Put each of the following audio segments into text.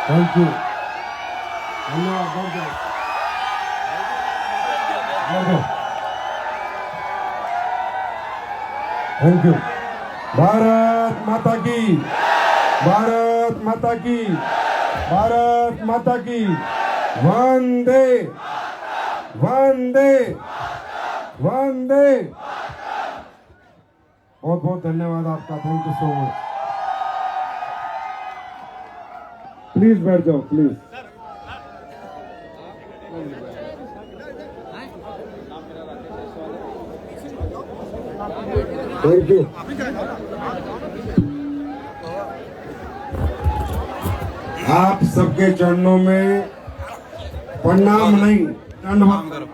Thank you, धन्यवाद। Thank you. Bharat Mata की, भारत माता की, भारत माता की। वंदे वंदे वंदे। बहुत बहुत धन्यवाद आपका, thank you so much. Please बैठ जाओ, प्लीज। Thank you. आप सबके चरणों में प्रणाम नहीं, दंडवत।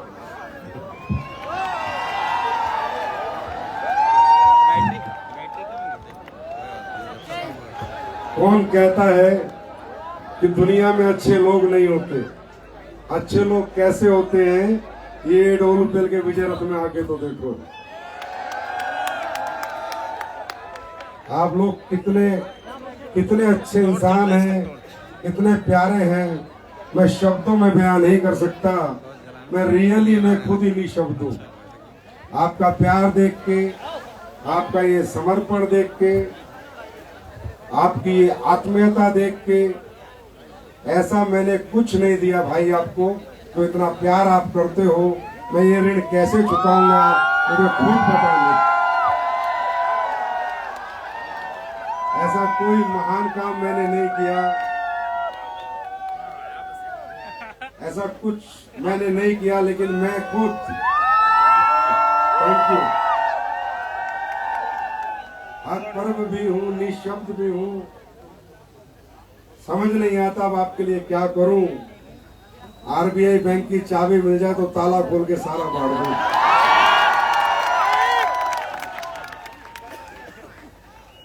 कौन कहता है कि दुनिया में अच्छे लोग नहीं होते? अच्छे लोग कैसे होते हैं, ये डोलपेल के विजय रथ में आके तो देखो। आप लोग कितने कितने अच्छे इंसान हैं, कितने प्यारे हैं, मैं शब्दों में बयान नहीं कर सकता। मैं रियली मैं खुद ही नहीं शब्द हूं। आपका प्यार देख के, आपका ये समर्पण देख के, आपकी ये आत्मीयता देख के, ऐसा मैंने कुछ नहीं दिया भाई आपको, तो इतना प्यार आप करते हो, मैं ये ऋण कैसे चुकाऊंगा मुझे खुद पता नहीं। ऐसा कोई महान काम मैंने नहीं किया, ऐसा कुछ मैंने नहीं किया, लेकिन मैं खुद, थैंक यू, हतप्रभ भी हूं, निशब्द भी हूं, समझ नहीं आता अब आपके लिए क्या करूं। आरबीआई बैंक की चाबी मिल जाए तो ताला खोल के सारा बांट दूं।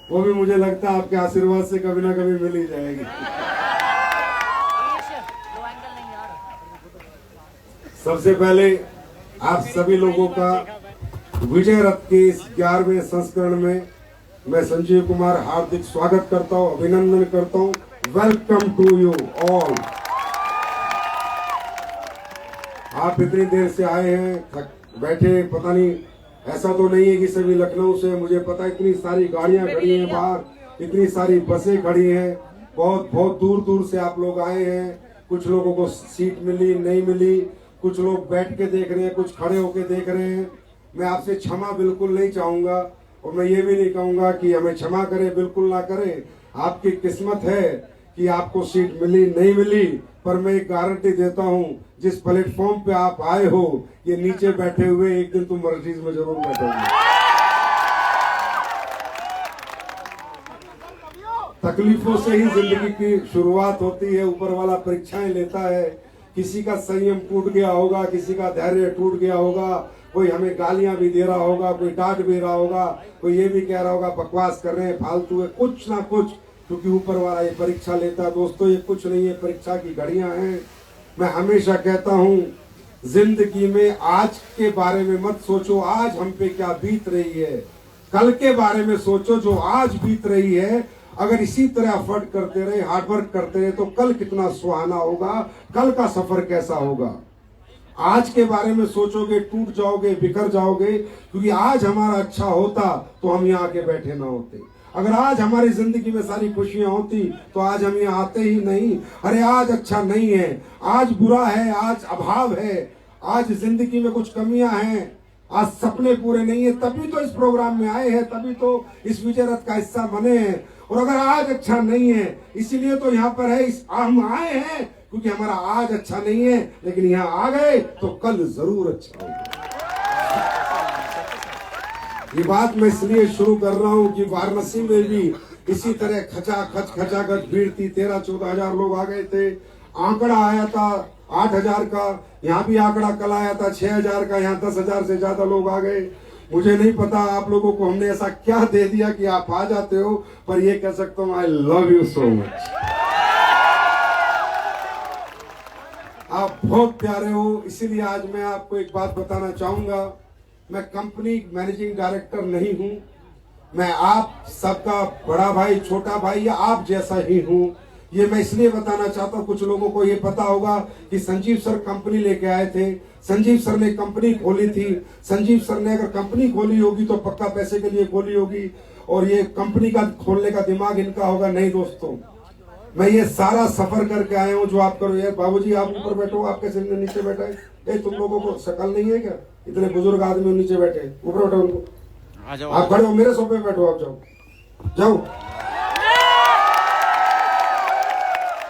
वो भी मुझे लगता है आपके आशीर्वाद से कभी ना कभी मिल ही जाएगी। सबसे पहले आप सभी लोगों का विजय रथ के इस 11वें संस्करण में मैं संजीव कुमार हार्दिक स्वागत करता हूं, अभिनंदन करता हूं। Welcome to you all. आप इतनी देर से आए हैं, बैठे, पता नहीं, ऐसा तो नहीं है कि सभी लखनऊ से, मुझे पता है इतनी सारी गाड़ियां खड़ी हैं बाहर, इतनी सारी बसें खड़ी हैं, बहुत बहुत दूर दूर से आप लोग आए हैं। कुछ लोगों को सीट मिली, नहीं मिली, कुछ लोग बैठ के देख रहे हैं, कुछ खड़े होके देख रहे हैं। मैं आपसे क्षमा बिल्कुल नहीं चाहूंगा, और मैं ये भी नहीं कहूंगा कि हमें क्षमा करें, बिल्कुल ना करें। आपकी किस्मत है कि आपको सीट मिली, नहीं मिली, पर मैं एक गारंटी देता हूं, जिस प्लेटफॉर्म पे आप आए हो, ये नीचे बैठे हुए एक दिन तुम मर्जीज में जरूर बैठोगे। तकलीफों से ही जिंदगी की शुरुआत होती है, ऊपर वाला परीक्षाएं लेता है। किसी का संयम टूट गया होगा, किसी का धैर्य टूट गया होगा, कोई हमें गालियां भी दे रहा होगा, कोई डांट भी रहा होगा, कोई ये भी कह रहा होगा बकवास कर रहे हैं, फालतू है, कुछ ना कुछ, क्योंकि ऊपर वाला ये परीक्षा लेता है। दोस्तों, ये कुछ नहीं है, परीक्षा की घड़ियां हैं। मैं हमेशा कहता हूं, जिंदगी में आज के बारे में मत सोचो आज हम पे क्या बीत रही है, कल के बारे में सोचो जो आज बीत रही है। अगर इसी तरह एफर्ट करते रहे, हार्डवर्क करते रहे, तो कल कितना सुहाना होगा, कल का सफर कैसा होगा। आज के बारे में सोचोगे, टूट जाओगे, बिखर जाओगे, क्योंकि आज हमारा अच्छा होता तो हम यहाँ आके बैठे ना होते। अगर आज हमारी जिंदगी में सारी खुशियां होती तो आज हम यहाँ आते ही नहीं। अरे आज अच्छा नहीं है, आज बुरा है, आज अभाव है, आज जिंदगी में कुछ कमियां हैं, आज सपने पूरे नहीं है, तभी तो इस प्रोग्राम में आए हैं, तभी तो इस विजय रथ का हिस्सा बने हैं। और अगर आज अच्छा नहीं है, इसीलिए तो यहाँ पर है, हम आए हैं क्योंकि हमारा आज अच्छा नहीं है, लेकिन यहाँ आ गए तो कल जरूर अच्छा होगा। ये बात मैं इसलिए शुरू कर रहा हूँ कि वाराणसी में भी इसी तरह खचाखच भीड़ थी, 13-14 हजार लोग आ गए थे। आंकड़ा आया था 8,000 का, यहाँ भी आंकड़ा कल आया था 6,000 का, यहाँ 10,000 से ज्यादा लोग आ गए। मुझे नहीं पता आप लोगों को हमने ऐसा क्या दे दिया कि आप आ जाते हो, पर ये कह सकता हूँ, I love you so much. आप बहुत प्यारे हो, इसीलिए आज मैं आपको एक बात बताना चाहूंगा। मैं कंपनी मैनेजिंग डायरेक्टर नहीं हूं, मैं आप सबका बड़ा भाई, छोटा भाई या आप जैसा ही हूं। ये मैं इसलिए बताना चाहता हूँ, कुछ लोगों को ये पता होगा कि संजीव सर कंपनी लेके आए थे, संजीव सर ने कंपनी खोली थी। संजीव सर ने अगर कंपनी खोली होगी तो पक्का पैसे के लिए खोली होगी, और ये कंपनी का खोलने का दिमाग इनका होगा नहीं। दोस्तों, मैं ये सारा सफर करके आया हूँ जो आप करो। यार बाबूजी आप ऊपर बैठो, आप कैसे नीचे बैठे? तुम लोगों को शकल नहीं है क्या? इतने बुजुर्ग आदमी नीचे बैठे, ऊपर बैठो उनको। आप खड़े हो, मेरे सोफे पे बैठो, आप जाओ जाओ,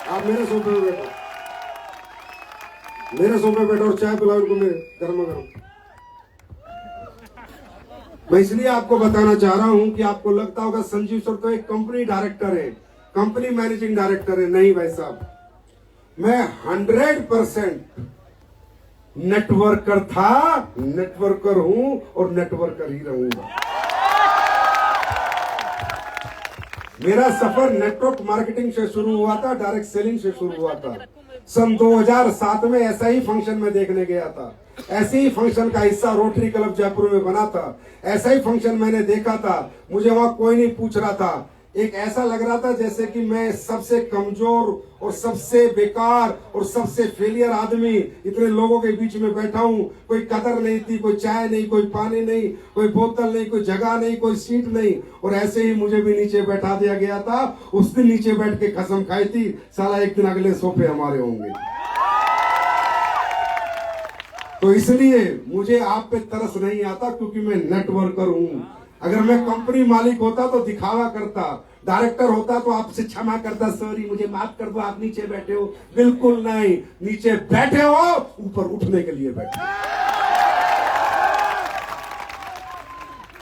आप मेरे सोफे पे बैठो, मेरे सोफे बैठो और चाय पिलाओ इनको मेरे गर्मा गर्म। मैं इसलिए आपको बताना चाह रहा हूं कि आपको लगता होगा संजीव सर तो एक कंपनी डायरेक्टर है, कंपनी मैनेजिंग डायरेक्टर है। नहीं भाई साहब, मैं 100% नेटवर्कर था, नेटवर्कर हूं और नेटवर्कर ही रहूंगा। मेरा सफर नेटवर्क मार्केटिंग से शुरू हुआ था, डायरेक्ट सेलिंग से शुरू हुआ था। सन 2007 में ऐसा ही फंक्शन में देखने गया था, ऐसे ही फंक्शन का हिस्सा रोटरी क्लब जयपुर में बना था, ऐसा ही फंक्शन मैंने देखा था। मुझे वहां कोई नहीं पूछ रहा था, एक ऐसा लग रहा था जैसे कि मैं सबसे कमजोर और सबसे बेकार और सबसे फेलियर आदमी इतने लोगों के बीच में बैठा हूं। कोई कदर नहीं थी, कोई चाय नहीं, कोई पानी नहीं, कोई बोतल नहीं, कोई जगह नहीं, कोई सीट नहीं, और ऐसे ही मुझे भी नीचे बैठा दिया गया था। उस दिन नीचे बैठ के कसम खाई थी, साला एक दिन अगले सोफे हमारे होंगे। तो इसलिए मुझे आप पे तरस नहीं आता, क्योंकि मैं नेटवर्कर हूं। अगर मैं कंपनी मालिक होता तो दिखावा करता, डायरेक्टर होता तो आपसे क्षमा करता, सॉरी मुझे माफ कर दो, आप नीचे बैठे हो। बिल्कुल नहीं, नीचे बैठे हो, ऊपर उठने के लिए बैठे।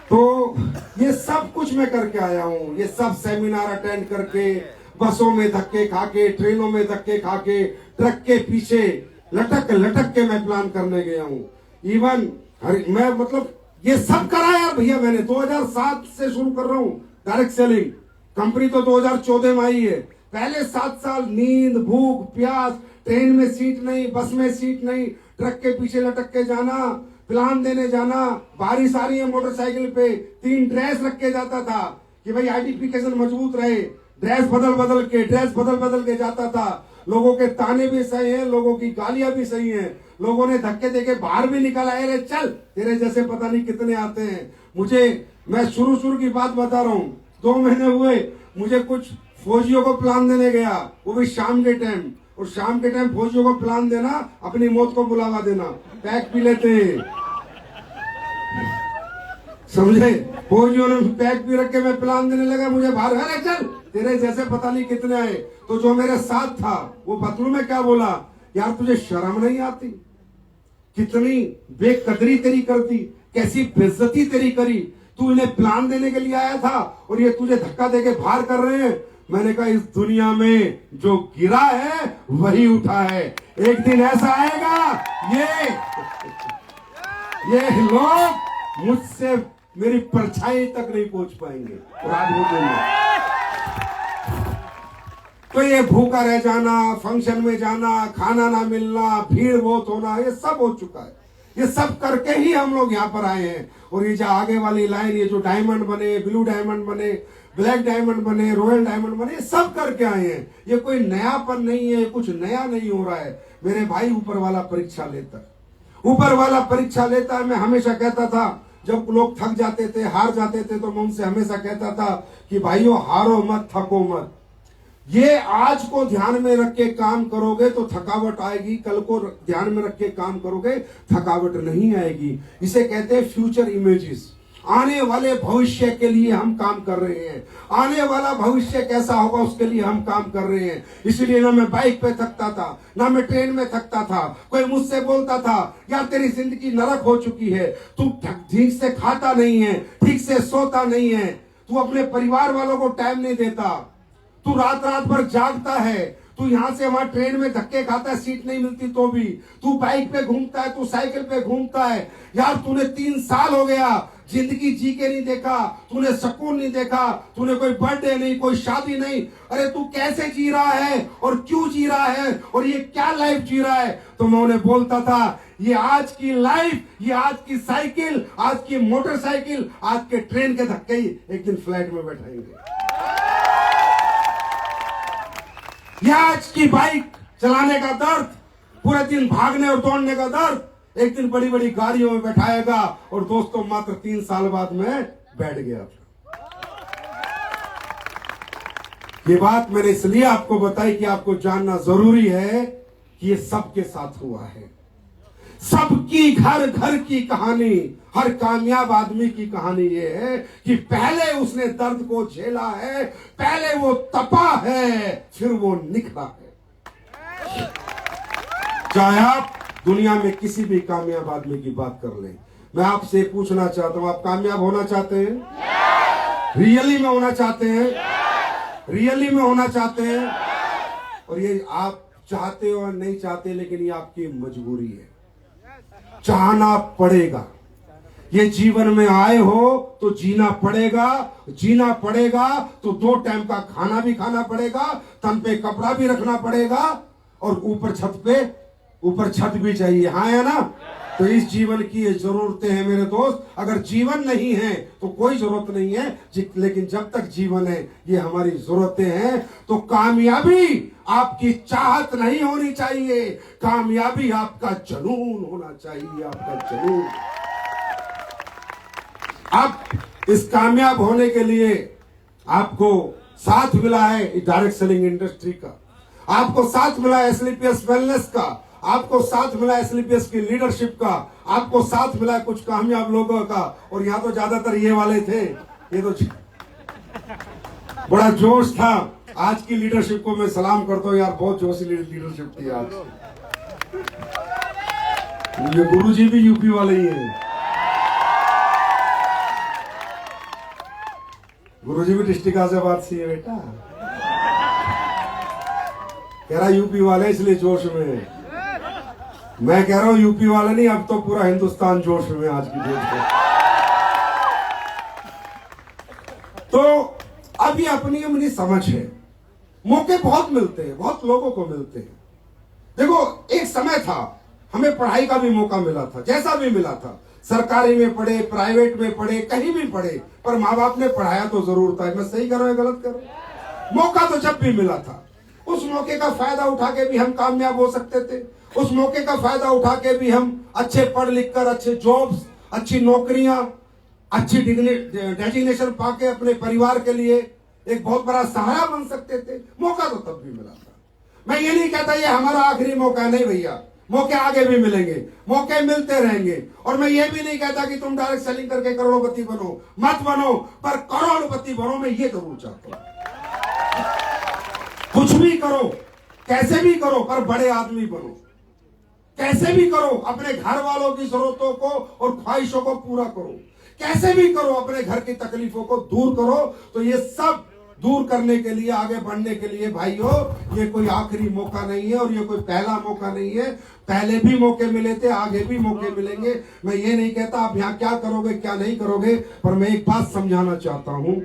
तो ये सब कुछ मैं करके आया हूं, ये सब सेमिनार अटेंड करके, बसों में धक्के खाके, ट्रेनों में धक्के खाके, ट्रक के पीछे लटक लटक के मैं प्लान करने गया हूं। इवन मैं मतलब ये सब करा यार भैया। मैंने 2007 से शुरू कर रहा हूं डायरेक्ट सेलिंग। कंपनी तो 2014 में आई है। पहले 7 साल नींद, भूख, प्यास, ट्रेन में सीट नहीं, बस में सीट नहीं, ट्रक के पीछे लटक के जाना, प्लान देने जाना, बारिश आ रही है मोटरसाइकिल पे, 3 ड्रेस रख के जाता था कि भाई आइडेंटिफिकेशन मजबूत रहे। ड्रेस बदल बदल के जाता था। लोगों के ताने भी सही हैं, लोगों की गालियां भी सही हैं, लोगों ने धक्के देके बाहर भी निकाला है, रे चल तेरे जैसे पता नहीं कितने आते हैं। मैं शुरू की बात बता रहा हूँ, 2 महीने हुए मुझे कुछ फौजियों को प्लान देने गया, वो भी शाम के टाइम। और शाम के टाइम फौजियों को प्लान देना, अपनी मौत को बुलावा देना, पैक पी लेते हैं, समझे। फौजियों ने पैक भी रख के मैं प्लान देने लगा, मुझे बाहर, अरे चल तेरे जैसे पता नहीं कितने आए। तो जो मेरे साथ था वो बतलू में क्या बोला, यार तुझे शर्म नहीं आती? कितनी बेकदरी तेरी करती, कैसी बेइज्जती तेरी करी। तू इन्हें प्लान देने के लिए आया था और ये तुझे धक्का देके बाहर कर रहे हैं। मैंने कहा इस दुनिया में जो गिरा है वही उठा है। एक दिन ऐसा आएगा ये लोग मुझसे मेरी परछाई तक नहीं पहुंच पाएंगे। तो ये भूखा रह जाना, फंक्शन में जाना, खाना ना मिलना, भीड़ बहुत होना, ये सब हो चुका है। ये सब करके ही हम लोग यहाँ पर आए हैं। और ये जो आगे वाली लाइन, ये जो डायमंड बने, ब्लू डायमंड बने, ब्लैक डायमंड बने, रॉयल डायमंड बने, ये सब करके आए हैं। ये कोई नयापन नहीं है, कुछ नया नहीं हो रहा है मेरे भाई। ऊपर वाला परीक्षा लेता है। मैं हमेशा कहता था, जब लोग थक जाते थे, हार जाते थे, तो मैं उनसे हमेशा कहता था कि भाइयों हारो मत, थको मत। ये आज को ध्यान में रख के काम करोगे तो थकावट आएगी, कल को ध्यान में रख के काम करोगे थकावट नहीं आएगी। इसे कहते हैं फ्यूचर इमेजेस। आने वाले भविष्य के लिए हम काम कर रहे हैं। आने वाला भविष्य कैसा होगा उसके लिए हम काम कर रहे हैं। इसलिए ना मैं बाइक पे थकता था, ना मैं ट्रेन में थकता था। कोई मुझसे बोलता था, यार तेरी जिंदगी नरक हो चुकी है, तू ठीक से खाता नहीं है, ठीक से सोता नहीं है, तू अपने परिवार वालों को टाइम नहीं देता, तू रात भर जागता है, तू यहाँ से वहां ट्रेन में धक्के खाता है, सीट नहीं मिलती तो भी, तू बाइक पे घूमता है, तू साइकिल पे घूमता है। यार तूने 3 साल हो गया जिंदगी जी के नहीं देखा, तूने सुकून नहीं देखा, तूने कोई बर्थडे नहीं, कोई शादी नहीं। अरे तू कैसे जी रहा है और क्यों जी रहा है और ये क्या लाइफ जी रहा है? तो मैं उन्हें बोलता था, ये आज की लाइफ, ये आज की साइकिल, आज की मोटरसाइकिल, आज के ट्रेन के धक्के ही एक दिन फ्लाइट में बैठाएंगे। यह आज की बाइक चलाने का दर्द, पूरे दिन भागने और दौड़ने का दर्द, एक दिन बड़ी बड़ी गाड़ियों में बैठाएगा और दोस्तों मात्र 3 साल बाद में बैठ गया था। ये बात मैंने इसलिए आपको बताई कि आपको जानना जरूरी है कि ये सबके साथ हुआ है। सबकी घर घर की कहानी, हर कामयाब आदमी की कहानी ये है कि पहले उसने दर्द को झेला है, पहले वो तपा है, फिर वो निखरा है। चाहे आप दुनिया में किसी भी कामयाब आदमी की बात कर लें, मैं आपसे पूछना चाहता हूं, आप कामयाब होना चाहते हैं? रियली में होना चाहते हैं? रियली में होना चाहते हैं? और ये आप चाहते हो और नहीं चाहते, लेकिन ये आपकी मजबूरी है, चाहना पड़ेगा। ये जीवन में आए हो तो जीना पड़ेगा, जीना पड़ेगा तो 2 टाइम का खाना भी खाना पड़ेगा, तन पे कपड़ा भी रखना पड़ेगा और ऊपर छत भी चाहिए। हाँ है ना? तो इस जीवन की ये जरूरतें हैं मेरे दोस्त। अगर जीवन नहीं है तो कोई जरूरत नहीं है, लेकिन जब तक जीवन है ये हमारी जरूरतें हैं। तो कामयाबी आपकी चाहत नहीं होनी चाहिए, कामयाबी आपका जुनून होना चाहिए, आपका जुनून। अब इस कामयाब होने के लिए आपको साथ मिला है डायरेक्ट सेलिंग इंडस्ट्री का, आपको साथ मिला है एसलीपीएस वेलनेस का, आपको साथ मिला एसलीपीएस की लीडरशिप का, आपको साथ मिला कुछ कामयाब लोगों का। और यहाँ तो ज्यादातर ये वाले थे, ये तो बड़ा जोश था। आज की लीडरशिप को मैं सलाम करता हूँ यार, बहुत जोशी लीडरशिप थी आज। ये गुरुजी भी यूपी वाले ही हैं, गुरुजी भी डिस्ट्रिक्ट गाजियाबाद से है बेटा। कह रहा यूपी वाले इसलिए जोश में है। मैं कह रहा हूं यूपी वाले नहीं, अब तो पूरा हिंदुस्तान जोश में आज की डेट में। तो अब ये अपनी अपनी समझ है। मौके बहुत मिलते हैं, बहुत लोगों को मिलते हैं। देखो एक समय था हमें पढ़ाई का भी मौका मिला था, जैसा भी मिला था, सरकारी में पढ़े, प्राइवेट में पढ़े, कहीं भी पढ़े, पर माँ बाप ने पढ़ाया तो जरूर था। मैं सही कर रहा हूं या गलत कर रहा हूं? मौका तो जब भी मिला था, उस मौके का फायदा उठा के भी हम कामयाब हो सकते थे। उस मौके का फायदा उठा के भी हम अच्छे पढ़ लिख कर अच्छे जॉब्स, अच्छी नौकरियां, अच्छी डेजिग्नेशन पाके अपने परिवार के लिए एक बहुत बड़ा सहारा बन सकते थे। मौका तो तब भी मिला था। मैं ये नहीं कहता ये हमारा आखिरी मौका है, नहीं भैया, मौके आगे भी मिलेंगे, मौके मिलते रहेंगे। और मैं ये भी नहीं कहता कि तुम डायरेक्ट सेलिंग करके करोड़पति बनो, मत बनो, पर करोड़पति बनो, मैं ये जरूर चाहता हूं। कुछ भी करो, कैसे भी करो, पर बड़े आदमी बनो। कैसे भी करो, अपने घर वालों की जरूरतों को और ख्वाहिशों को पूरा करो। कैसे भी करो, अपने घर की तकलीफों को दूर करो। तो ये सब दूर करने के लिए, आगे बढ़ने के लिए भाइयों, ये कोई आखिरी मौका नहीं है और ये कोई पहला मौका नहीं है। पहले भी मौके मिले थे, आगे भी मौके मिलेंगे। मैं ये नहीं कहता आप यहाँ क्या करोगे क्या नहीं करोगे, पर मैं एक बात समझाना चाहता हूं,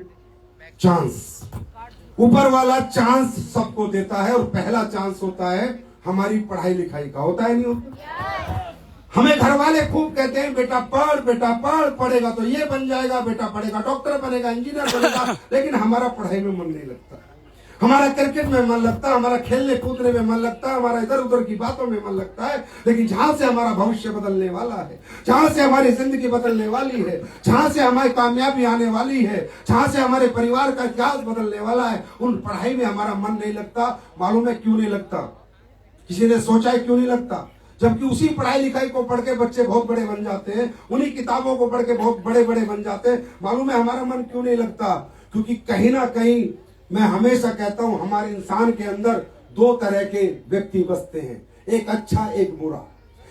चांस, ऊपर वाला चांस सबको देता है और पहला चांस होता है हमारी पढ़ाई लिखाई का। होता है नहीं होता? हमें घर वाले खूब कहते हैं बेटा पढ़, बेटा पढ़, पढ़ेगा तो ये बन जाएगा, बेटा पढ़ेगा डॉक्टर बनेगा, इंजीनियर बनेगा, लेकिन हमारा पढ़ाई में मन नहीं लगता, हमारा क्रिकेट में मन लगता, हमारा खेलने कूदने में मन लगता, हमारा इधर उधर की बातों में मन लगता है। लेकिन जहां से हमारा भविष्य बदलने वाला है, जहां से हमारी जिंदगी बदलने वाली है, जहां से हमारी कामयाबी आने वाली है, जहां से हमारे परिवार का इतिहास बदलने वाला है, उन पढ़ाई में हमारा मन नहीं लगता। मालूम है क्यों नहीं लगता? किसी ने सोचा है क्यों नहीं लगता? जबकि उसी पढ़ाई लिखाई को पढ़ के बच्चे बहुत बड़े बन जाते हैं, उन्हीं किताबों को पढ़ के बहुत बड़े बड़े बन जाते हैं। मालूम है हमारा मन क्यों नहीं लगता? क्योंकि कहीं ना कहीं, मैं हमेशा कहता हूं, हमारे इंसान के अंदर 2 तरह के व्यक्ति बसते हैं, एक अच्छा एक बुरा,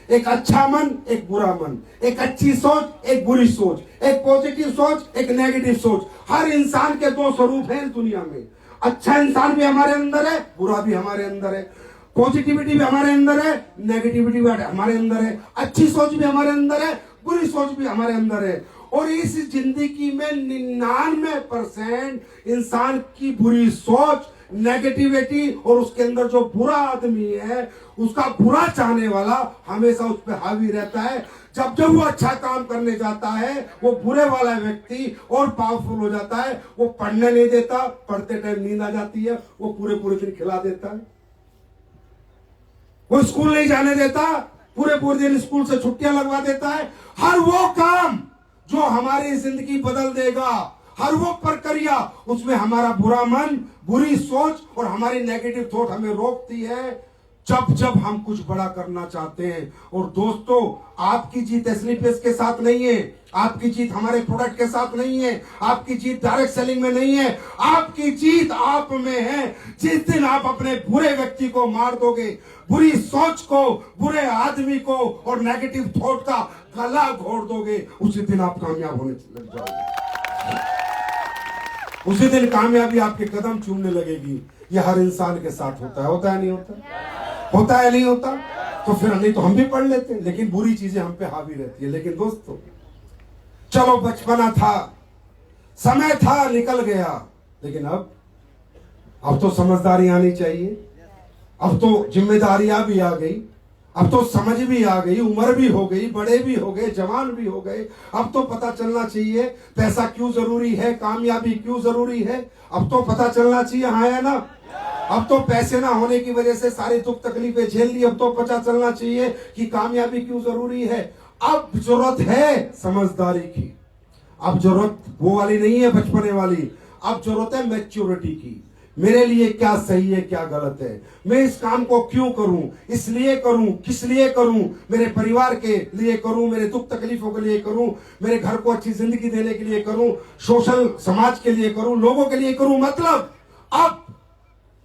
एक अच्छा मन एक बुरा मन, एक अच्छी सोच एक बुरी सोच, एक पॉजिटिव सोच एक नेगेटिव सोच। हर इंसान के 2 स्वरूप हैं इस दुनिया में। अच्छा इंसान भी हमारे अंदर है, बुरा भी हमारे अंदर है, पॉजिटिविटी भी हमारे अंदर है, नेगेटिविटी भी हमारे अंदर है, अच्छी सोच भी हमारे अंदर है, बुरी सोच भी हमारे अंदर है। और इस जिंदगी में 99% इंसान की बुरी सोच, नेगेटिविटी, और उसके अंदर जो बुरा आदमी है, उसका बुरा चाहने वाला हमेशा उस पर हावी रहता है। जब जब वो अच्छा काम करने जाता है वो बुरे वाला व्यक्ति और पावरफुल हो जाता है। वो पढ़ने नहीं देता, पढ़ते टाइम नींद आ जाती है, वो पूरे पूरे दिन खिला देता है। वो स्कूल नहीं जाने देता, पूरे पूरे दिन स्कूल से छुट्टियां लगवा देता है। हर वो काम जो हमारी जिंदगी बदल देगा, हर वो प्रक्रिया, उसमें हमारा बुरा मन, बुरी सोच और हमारी नेगेटिव थॉट हमें रोकती है जब जब हम कुछ बड़ा करना चाहते हैं। और दोस्तों, आपकी जीत एसलीपीएस के साथ नहीं है, आपकी जीत हमारे प्रोडक्ट के साथ नहीं है, आपकी जीत डायरेक्ट सेलिंग में नहीं है, आपकी जीत आप में है। जिस दिन आप अपने बुरे व्यक्ति को मार दोगे, बुरी सोच को, बुरे आदमी को और नेगेटिव थॉट का गला घोट दोगे, उसी दिन आप कामयाब होने लग जाओगे। उसी दिन कामयाबी आपके कदम चूमने लगेगी। यह हर इंसान के साथ होता है। होता है नहीं होता? होता है नहीं होता? तो फिर नहीं तो हम भी पढ़ लेते हैं, लेकिन बुरी चीजें हम पे हावी रहती है। लेकिन दोस्तों, चलो बचपना था, समय था, निकल गया, लेकिन अब तो समझदारी आनी चाहिए। अब तो जिम्मेदारियां भी आ गई, अब तो समझ भी आ गई, उम्र भी हो गई, बड़े भी हो गए, जवान भी हो गए। अब तो पता चलना चाहिए पैसा क्यों जरूरी है, कामयाबी क्यों जरूरी है। अब तो पता चलना चाहिए, हाँ है ना? अब तो पैसे ना होने की वजह से सारी दुख तकलीफें झेल ली। अब तो पता चलना चाहिए कि कामयाबी क्यों जरूरी है। अब जरूरत है समझदारी की। अब जरूरत वो वाली नहीं है बचपने वाली, अब जरूरत है मैच्योरिटी की। मेरे लिए क्या सही है, क्या गलत है, मैं इस काम को क्यों करूं, इसलिए करूं, किस लिए करूं, मेरे परिवार के लिए करूं, मेरे दुख तकलीफों के लिए करूं, मेरे घर को अच्छी जिंदगी देने के लिए करूं, सोशल समाज के लिए करूं, लोगों के लिए करूं। मतलब अब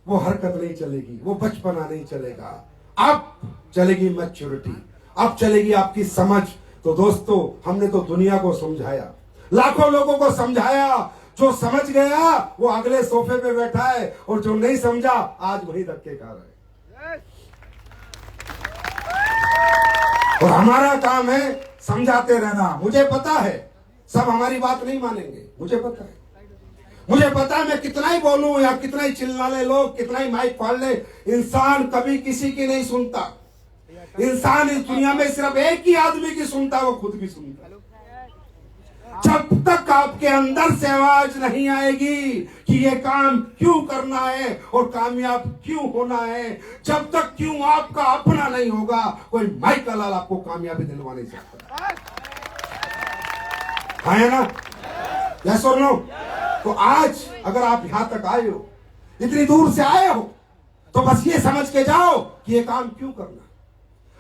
वो हरकत नहीं चलेगी, वो बचपना नहीं चलेगा, अब चलेगी मैच्योरिटी, अब चलेगी आपकी समझ। तो दोस्तों, हमने तो दुनिया को समझाया, लाखों लोगों को समझाया। जो समझ गया वो अगले सोफे पे बैठा है, और जो नहीं समझा आज वही धक्के खा रहा है। और हमारा काम है समझाते रहना। मुझे पता है सब हमारी बात नहीं मानेंगे, मुझे पता है। मुझे पता है मैं कितना ही बोलूं या कितना ही चिल्ला ले लोग, कितना ही माइक फाड़ ले, इंसान कभी किसी की नहीं सुनता। इंसान इस दुनिया में सिर्फ एक ही आदमी की सुनता, वो खुद की सुनता। जब तक आपके अंदर से आवाज नहीं आएगी कि ये काम क्यों करना है और कामयाब क्यों होना है, जब तक क्यों आपका अपना नहीं होगा, कोई माइक लाल आपको कामयाबी दिलवा नहीं सकता। है ना? यस और नो? तो आज अगर आप यहां तक आए हो, इतनी दूर से आए हो, तो बस ये समझ के जाओ कि ये काम क्यों करना।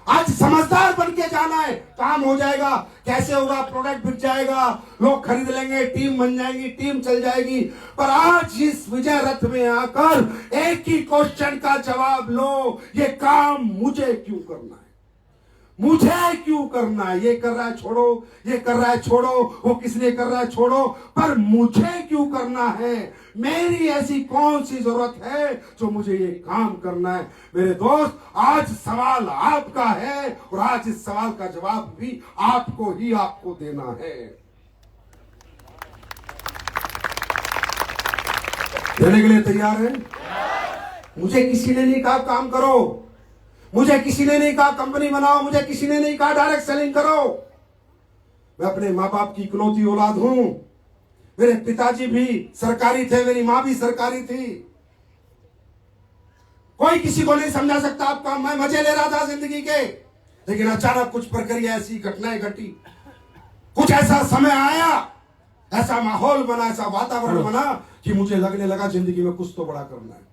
आज समझदार बन के जाना है, काम हो जाएगा। कैसे होगा? प्रोडक्ट बिक जाएगा, लोग खरीद लेंगे, टीम बन जाएगी, टीम चल जाएगी। पर आज इस विजय रथ में आकर एक ही क्वेश्चन का जवाब लो, ये काम मुझे क्यों करना है, मुझे क्यों करना है। ये कर रहा है छोड़ो, ये कर रहा है छोड़ो, वो किस लिए कर रहा है छोड़ो, पर मुझे क्यों करना है। मेरी ऐसी कौन सी जरूरत है जो मुझे ये काम करना है। मेरे दोस्त, आज सवाल आपका है और आज इस सवाल का जवाब भी आपको देना है। देने के लिए तैयार है? मुझे किसी ने नहीं कहा काम करो, मुझे किसी ने नहीं कहा कंपनी बनाओ, मुझे किसी ने नहीं कहा डायरेक्ट सेलिंग करो। मैं अपने माँ बाप की इकलौती औलाद हूं। मेरे पिताजी भी सरकारी थे, मेरी माँ भी सरकारी थी। कोई किसी को नहीं समझा सकता आपका। मैं मजे ले रहा था जिंदगी के, लेकिन अचानक कुछ प्रक्रिया, ऐसी घटनाएं घटी, कुछ ऐसा समय आया, ऐसा माहौल बना, ऐसा वातावरण बना कि मुझे लगने लगा जिंदगी में कुछ तो बड़ा करना है,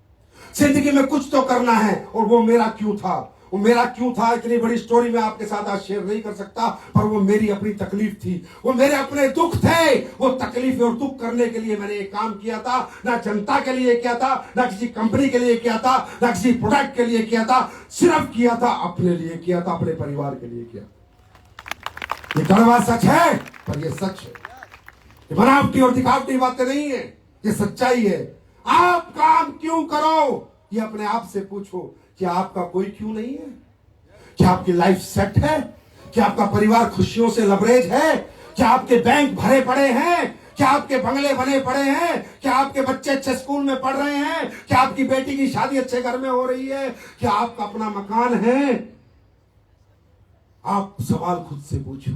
जिंदगी में कुछ तो करना है। और वो मेरा क्यों था, वो मेरा क्यों था, इतनी बड़ी स्टोरी मैं आपके साथ आज शेयर नहीं कर सकता, पर वो मेरी अपनी तकलीफ थी, वो मेरे अपने दुख थे। वो तकलीफ और दुख करने के लिए मैंने एक काम किया था। ना जनता के लिए किया था, ना किसी कंपनी के लिए किया था, ना किसी प्रोडक्ट के लिए किया था, सिर्फ किया था अपने लिए किया था, अपने परिवार के लिए किया। ये कड़वा सच है, पर ये सच है। ये बनावटी और दिखावटी बातें नहीं है, ये सच्चाई है। आप काम क्यों करो, ये अपने आप से पूछो। क्या आपका कोई क्यों नहीं है? क्या आपकी लाइफ सेट है? क्या आपका परिवार खुशियों से लबरेज है? क्या आपके बैंक भरे पड़े हैं? क्या आपके बंगले बने पड़े हैं? क्या आपके बच्चे अच्छे स्कूल में पढ़ रहे हैं? क्या आपकी बेटी की शादी अच्छे घर में हो रही है? क्या आपका अपना मकान है? आप सवाल खुद से पूछो,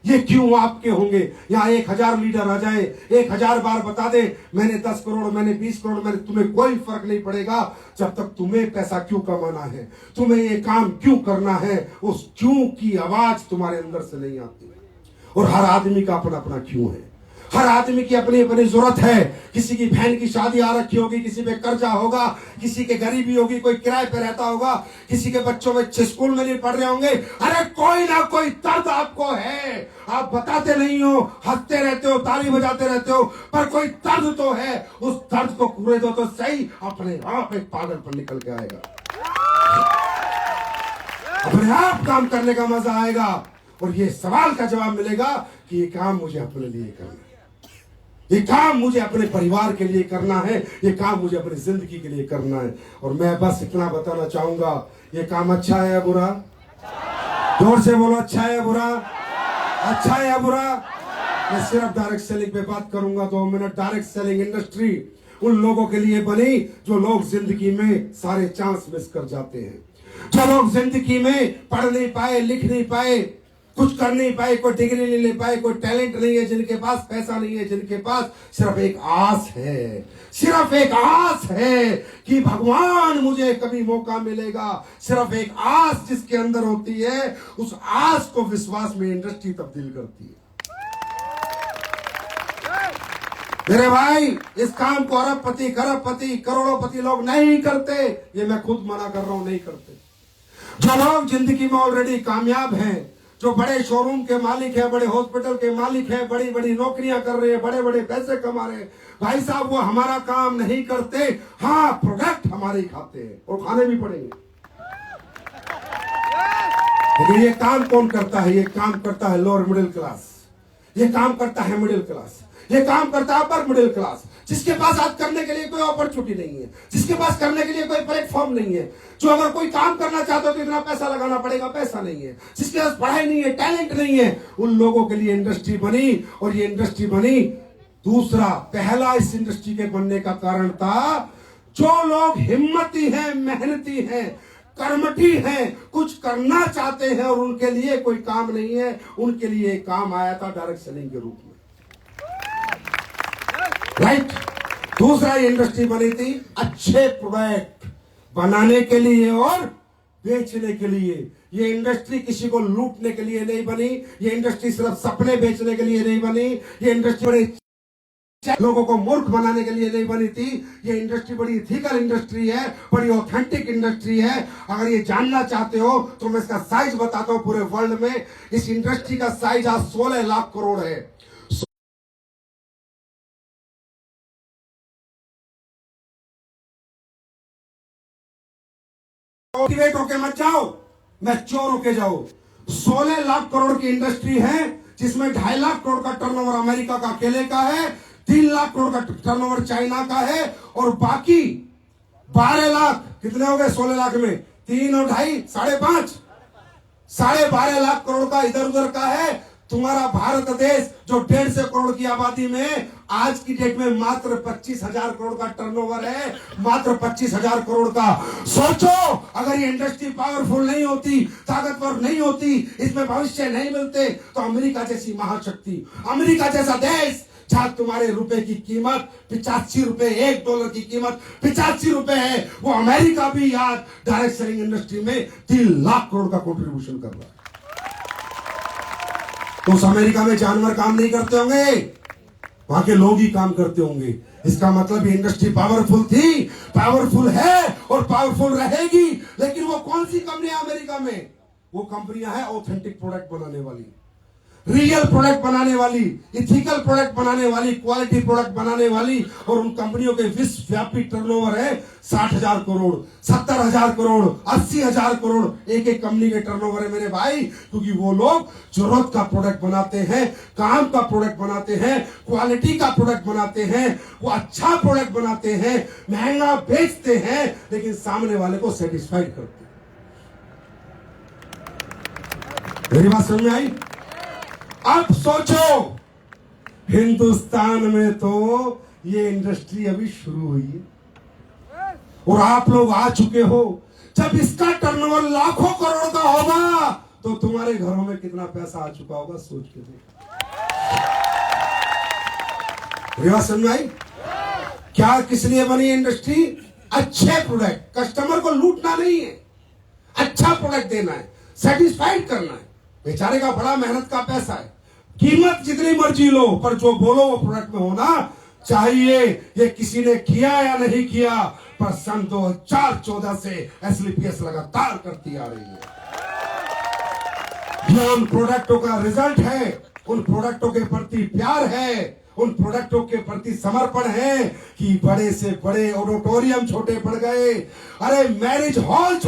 ये क्यों आपके होंगे? यहाँ 1000 लीडर आ जाए, 1000 बार बता दे मैंने 10 करोड़, मैंने 20 करोड़, मैंने, तुम्हें कोई फर्क नहीं पड़ेगा जब तक तुम्हें पैसा क्यों कमाना है, तुम्हें ये काम क्यों करना है, उस क्यों की आवाज तुम्हारे अंदर से नहीं आती। और हर आदमी का अपना अपना क्यों है, हर आदमी की अपनी अपनी जरूरत है। किसी की बहन की शादी आ रखी होगी, किसी पे कर्जा होगा, किसी के गरीबी होगी, कोई किराए पे रहता होगा, किसी के बच्चों बच्चे स्कूल में नहीं पढ़ रहे होंगे। अरे कोई ना कोई दर्द आपको है, आप बताते नहीं हो, हंसते रहते हो, ताली बजाते रहते हो, पर कोई दर्द तो है। उस दर्द को पूरे दो तो सही, अपने आप एक पागल पर निकल के आएगा, अपने आप काम करने का मजा आएगा। और ये सवाल का जवाब मिलेगा कि ये काम मुझे अपने लिए करना है, ये काम मुझे अपने परिवार के लिए करना है, ये काम मुझे अपनी जिंदगी के लिए करना है। और मैं बस इतना बताना चाहूंगा, ये काम अच्छा है या बुरा? जोर से बोलो, अच्छा है या बुरा? अच्छा है या बुरा? मैं सिर्फ डायरेक्ट सेलिंग पे बात करूंगा 2 मिनट। डायरेक्ट सेलिंग इंडस्ट्री उन लोगों के लिए बनी जो लोग जिंदगी में सारे चांस मिस कर जाते हैं, जो लोग जिंदगी में पढ़ नहीं पाए, लिख नहीं पाए, कुछ कर नहीं पाए, कोई डिग्री नहीं ले पाए, कोई टैलेंट नहीं है, जिनके पास पैसा नहीं है, जिनके पास सिर्फ एक आस है, सिर्फ एक आस है कि भगवान मुझे कभी मौका मिलेगा। सिर्फ एक आस जिसके अंदर होती है, उस आस को विश्वास में इंडस्ट्री तब्दील करती है। मेरे भाई, इस काम को अरबपति, खरबपति, करोड़ोंपति लोग नहीं करते, ये मैं खुद मना कर रहा हूं, नहीं करते। जो लोग जिंदगी में ऑलरेडी कामयाब हैं, जो बड़े शोरूम के मालिक है, बड़े हॉस्पिटल के मालिक है, बड़ी बड़ी नौकरियां कर रहे हैं, बड़े बड़े पैसे कमा रहे हैं, भाई साहब, वो हमारा काम नहीं करते। हाँ, प्रोडक्ट हमारे ही खाते हैं और खाने भी पड़ेंगे, लेकिन ये काम कौन करता है? ये काम करता है लोअर मिडिल क्लास, ये काम करता है मिडिल क्लास, ये काम करता है अपर मिडिल क्लास, जिसके पास आज करने के लिए कोई अपॉर्चुनिटी नहीं है, जिसके पास करने के लिए कोई प्लेटफॉर्म नहीं है, जो अगर कोई काम करना चाहते हो तो इतना पैसा लगाना पड़ेगा, पैसा नहीं है, जिसके पास पढ़ाई नहीं है, टैलेंट नहीं है, उन लोगों के लिए इंडस्ट्री बनी। और ये इंडस्ट्री बनी, दूसरा, पहला इस इंडस्ट्री के बनने का कारण था जो लोग हिम्मती हैं, मेहनती हैं, कर्मठी हैं, कुछ करना चाहते हैं और उनके लिए कोई काम नहीं है, उनके लिए काम आया था डायरेक्ट सेलिंग के रूप में, राइट। दूसरा, ये इंडस्ट्री बनी थी अच्छे प्रोडक्ट बनाने के लिए और बेचने के लिए। ये इंडस्ट्री किसी को लूटने के लिए नहीं बनी, ये इंडस्ट्री सिर्फ सपने बेचने के लिए नहीं बनी, ये इंडस्ट्री बड़ी लोगों को मूर्ख बनाने के लिए नहीं बनी थी। ये इंडस्ट्री बड़ी इथिकल इंडस्ट्री है, बड़ी ऑथेंटिक इंडस्ट्री है। अगर ये जानना चाहते हो तो मैं इसका साइज बताता हूं। पूरे वर्ल्ड में इस इंडस्ट्री का साइज आज 16 लाख करोड़ है। मोटिवेट होके मत जाओ, मैच्योर होके जाओ। 16 लाख करोड़ की इंडस्ट्री है, जिसमें 2.5 लाख करोड़ का टर्नओवर अमेरिका का अकेले का है, 3 लाख करोड़ का टर्नओवर चाइना का है, और बाकी 12 लाख, कितने हो गए 16 लाख में? 3 और 2.5, 5.5, 12.5 लाख करोड़ का इधर उधर का है। तुम्हारा भारत देश जो 150 करोड़ की आबादी में आज की डेट में मात्र 25,000 करोड़ का टर्नओवर है, मात्र 25,000 करोड़ का। सोचो, अगर ये इंडस्ट्री पावरफुल नहीं होती, ताकतवर नहीं होती, इसमें भविष्य नहीं मिलते, तो अमेरिका जैसी महाशक्ति, अमेरिका जैसा देश, जहां तुम्हारे रुपए की कीमत 85 रुपए, $1 की कीमत 85 रुपए है, वो अमेरिका भी आज डायरेक्ट सेलिंग इंडस्ट्री में 3 लाख करोड़ का कंट्रीब्यूशन कर रहा है। तो उस अमेरिका में जानवर काम नहीं करते होंगे, वहां के लोग ही काम करते होंगे। इसका मतलब ये इंडस्ट्री पावरफुल थी, पावरफुल है और पावरफुल रहेगी। लेकिन वो कौन सी कंपनियां अमेरिका में? वो कंपनियां हैं ऑथेंटिक प्रोडक्ट बनाने वाली, रियल प्रोडक्ट बनाने वाली, इथिकल प्रोडक्ट बनाने वाली, क्वालिटी प्रोडक्ट बनाने वाली। और उन कंपनियों के विश्वव्यापी टर्नओवर है 60,000 करोड़, 70,000 करोड़, 80,000 करोड़। एक एक कंपनी के टर्नओवर है मेरे भाई, क्योंकि वो लोग जरूरत का प्रोडक्ट बनाते हैं, काम का प्रोडक्ट बनाते हैं, क्वालिटी का प्रोडक्ट बनाते हैं, वो अच्छा प्रोडक्ट बनाते हैं, महंगा बेचते हैं, लेकिन सामने वाले को सेटिस्फाइड करते हैं। मेरी बात समझ में आई? अब सोचो, हिंदुस्तान में तो ये इंडस्ट्री अभी शुरू हुई है और आप लोग आ चुके हो। जब इसका टर्नओवर लाखों करोड़ का होगा तो तुम्हारे घरों में कितना पैसा आ चुका होगा, सोच के देखो। बात समझ में आई? क्या किस लिए बनी इंडस्ट्री? अच्छे प्रोडक्ट, कस्टमर को लूटना नहीं है, अच्छा प्रोडक्ट देना है, सेटिस्फाइड करना है। बेचारे का बड़ा मेहनत का पैसा है, कीमत जितनी मर्जी लो, पर जो बोलो वो प्रोडक्ट में होना चाहिए। ये किसी ने किया या नहीं किया, पर सन 2014 से एसलीपीएस लगातार करती आ रही है। ये उन प्रोडक्टों का रिजल्ट है, उन प्रोडक्टों के प्रति प्यार है, उन प्रोडक्टों के प्रति समर्पण है कि बड़े से बड़े ऑडिटोरियम छोटे पड़ गए, अरे मैरिज हॉल